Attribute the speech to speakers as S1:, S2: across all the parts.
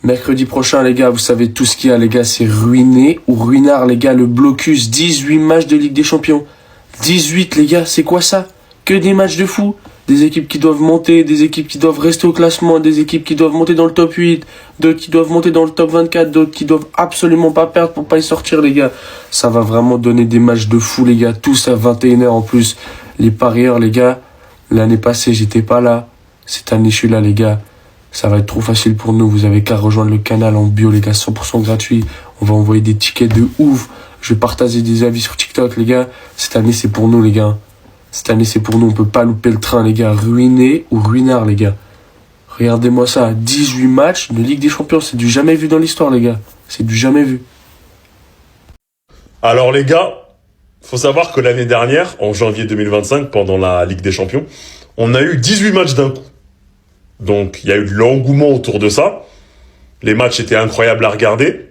S1: Mercredi prochain, les gars, vous savez tout ce qu'il y a, les gars, c'est ruiné ou ruinard, les gars, le blocus, 18 matchs de Ligue des Champions. 18, les gars, c'est quoi ça? Que des matchs de fou. Des équipes qui doivent monter, des équipes qui doivent rester au classement, des équipes qui doivent monter dans le top 8, d'autres qui doivent monter dans le top 24, d'autres qui doivent absolument pas perdre pour pas y sortir, les gars. Ça va vraiment donner des matchs de fou, les gars, tous à 21h en plus. Les parieurs, les gars, l'année passée, j'étais pas là. Cette année, je suis là, les gars. Ça va être trop facile pour nous. Vous avez qu'à rejoindre le canal en bio, les gars, 100% gratuit. On va envoyer des tickets de ouf. Je vais partager des avis sur TikTok, les gars. Cette année, c'est pour nous, les gars. Cette année, c'est pour nous. On peut pas louper le train, les gars. Ruiné ou ruinard, les gars. Regardez-moi ça. 18 matchs de Ligue des Champions. C'est du jamais vu dans l'histoire, les gars. C'est du jamais vu.
S2: Alors les gars, faut savoir que l'année dernière, en janvier 2025, pendant la Ligue des Champions, on a eu 18 matchs d'un coup. Donc il y a eu de l'engouement autour de ça. Les matchs étaient incroyables à regarder.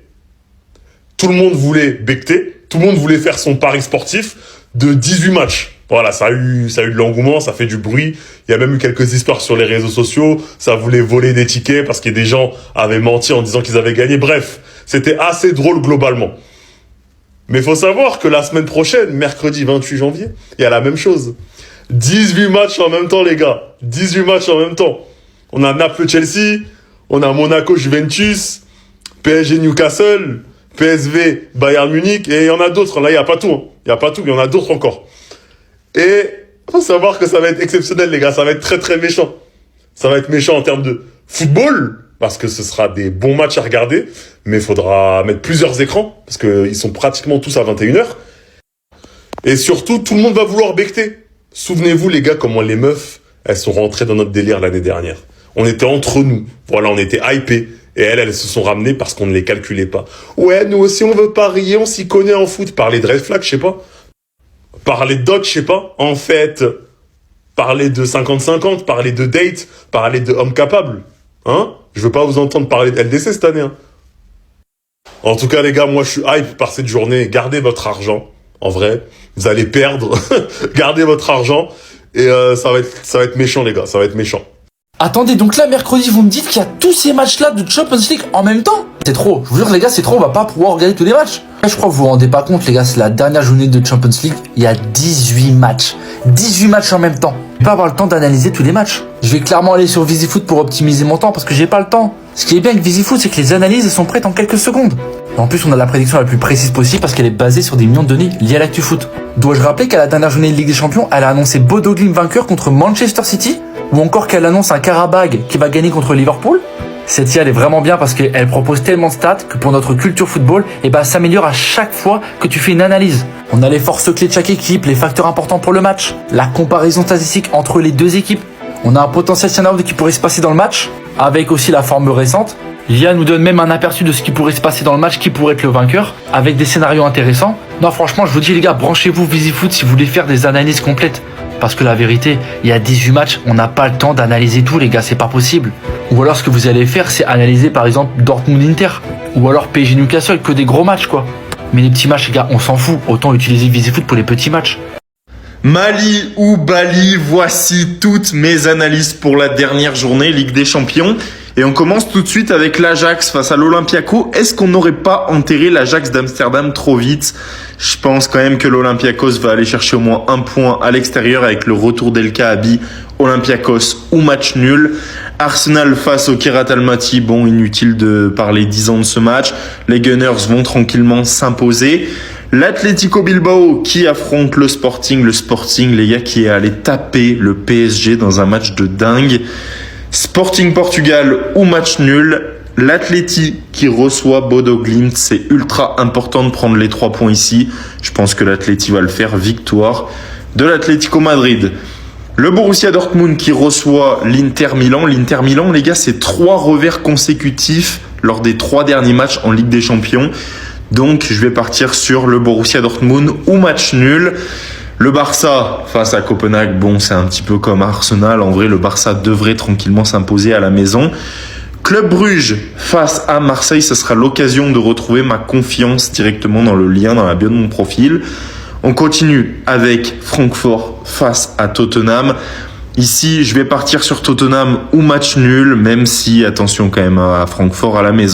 S2: Tout le monde voulait becter. Tout le monde voulait faire son pari sportif de 18 matchs. Voilà, ça a eu de l'engouement, ça fait du bruit. Il y a même eu quelques histoires sur les réseaux sociaux. Ça voulait voler des tickets parce que des gens avaient menti en disant qu'ils avaient gagné. Bref, c'était assez drôle globalement. Mais il faut savoir que la semaine prochaine, mercredi 28 janvier, il y a la même chose. 18 matchs en même temps, les gars. 18 matchs en même temps. On a Naples-Chelsea, on a Monaco-Juventus, PSG-Newcastle, PSV-Bayern Munich, et il y en a d'autres. Là, il n'y a pas tout. Il n'y a pas tout, il y en a d'autres encore. Et il faut savoir que ça va être exceptionnel, les gars. Ça va être très, très méchant. Ça va être méchant en termes de football, parce que ce sera des bons matchs à regarder, mais il faudra mettre plusieurs écrans, parce qu'ils sont pratiquement tous à 21h. Et surtout, tout le monde va vouloir becter. Souvenez-vous, les gars, comment les meufs, elles sont rentrées dans notre délire l'année dernière. On était entre nous. Voilà, on était hypés. Et elles se sont ramenées parce qu'on ne les calculait pas. Ouais, nous aussi, on veut parier, on s'y connaît en foot. Parler de red flag, je sais pas. Parler de dot, je sais pas. En fait, parler de 50-50, parler de date, parler de homme capable. Hein? Je veux pas vous entendre parler de LDC cette année. Hein. En tout cas, les gars, moi, je suis hype par cette journée. Gardez votre argent. En vrai, vous allez perdre. Gardez votre argent. Et ça va être méchant, les gars. Ça va être méchant.
S3: Attendez, donc là, mercredi, vous me dites qu'il y a tous ces matchs-là de Champions League en même temps? C'est trop. Je vous jure, les gars, c'est trop. On va pas pouvoir regarder tous les matchs. Je crois que vous vous rendez pas compte, les gars. C'est la dernière journée de Champions League. Il y a 18 matchs. 18 matchs en même temps. Je vais pas avoir le temps d'analyser tous les matchs. Je vais clairement aller sur VisiFoot pour optimiser mon temps parce que j'ai pas le temps. Ce qui est bien avec VisiFoot, c'est que les analyses, elles sont prêtes en quelques secondes. Et en plus, on a la prédiction la plus précise possible parce qu'elle est basée sur des millions de données liées à l'actu foot. Dois-je rappeler qu'à la dernière journée de Ligue des Champions, elle a annoncé Bodo Glimt vainqueur contre Manchester City? Ou encore qu'elle annonce un Karabag qui va gagner contre Liverpool? Cette IA, elle est vraiment bien parce qu'elle propose tellement de stats que pour notre culture football, ça s'améliore à chaque fois que tu fais une analyse. On a les forces clés de chaque équipe, les facteurs importants pour le match, la comparaison statistique entre les deux équipes. On a un potentiel scénario de ce qui pourrait se passer dans le match, avec aussi la forme récente. L'IA nous donne même un aperçu de ce qui pourrait se passer dans le match, qui pourrait être le vainqueur, avec des scénarios intéressants. Non, franchement, je vous dis les gars, branchez-vous VisiFoot si vous voulez faire des analyses complètes. Parce que la vérité, il y a 18 matchs, on n'a pas le temps d'analyser tout, les gars, c'est pas possible. Ou alors ce que vous allez faire, c'est analyser par exemple Dortmund-Inter. Ou alors PSG-Newcastle, que des gros matchs quoi. Mais les petits matchs, les gars, on s'en fout. Autant utiliser VisiFoot pour les petits matchs.
S4: Mali ou Bali, voici toutes mes analyses pour la dernière journée Ligue des Champions. Et on commence tout de suite avec l'Ajax face à l'Olympiakos. Est-ce qu'on n'aurait pas enterré l'Ajax d'Amsterdam trop vite? Je pense quand même que l'Olympiakos va aller chercher au moins un point à l'extérieur avec le retour d'El Kaabi. Olympiakos ou match nul. Arsenal face au Kirat Almaty. Bon, inutile de parler 10 ans de ce match. Les Gunners vont tranquillement s'imposer. L'Atlético Bilbao qui affronte le Sporting, les gars, qui est allé taper le PSG dans un match de dingue. Sporting Portugal ou match nul. L'Atleti qui reçoit Bodo Glimt, c'est ultra important de prendre les 3 points ici. Je pense que l'Atleti va le faire, victoire de l'Atlético Madrid. Le Borussia Dortmund qui reçoit l'Inter Milan. L'Inter Milan, les gars, c'est 3 revers consécutifs lors des 3 derniers matchs en Ligue des Champions. Donc, je vais partir sur le Borussia Dortmund ou match nul. Le Barça face à Copenhague, bon, c'est un petit peu comme Arsenal. En vrai, le Barça devrait tranquillement s'imposer à la maison. Club Bruges face à Marseille, ce sera l'occasion de retrouver ma confiance directement dans le lien, dans la bio de mon profil. On continue avec Francfort face à Tottenham. Ici, je vais partir sur Tottenham ou match nul, même si, attention quand même à Francfort à la maison.